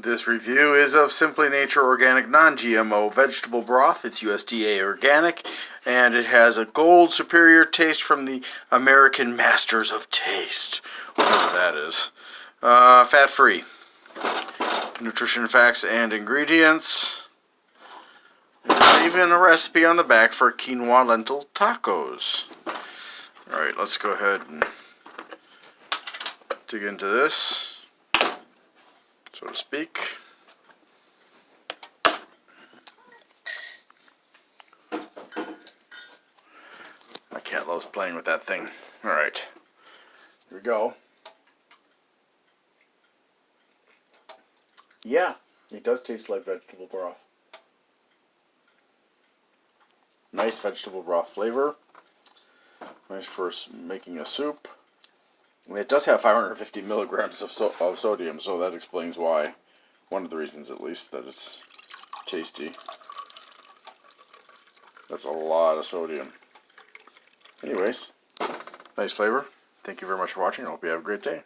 This review is of Simply Nature Organic Non-GMO Vegetable Broth. It's USDA Organic, and it has a gold superior taste from the American Masters of Taste, whatever that is. Fat-free. Nutrition facts and ingredients. There's even a recipe on the back for quinoa lentil tacos. Alright, let's go ahead and dig into this, so to speak. My cat loves playing with that thing. Alright, here we go. Yeah, it does taste like vegetable broth. Nice vegetable broth flavor. Nice for making a soup. And it does have 550 milligrams of sodium, so that explains why. One of the reasons, at least, that it's tasty. That's a lot of sodium. Anyways, nice flavor. Thank you very much for watching. I hope you have a great day.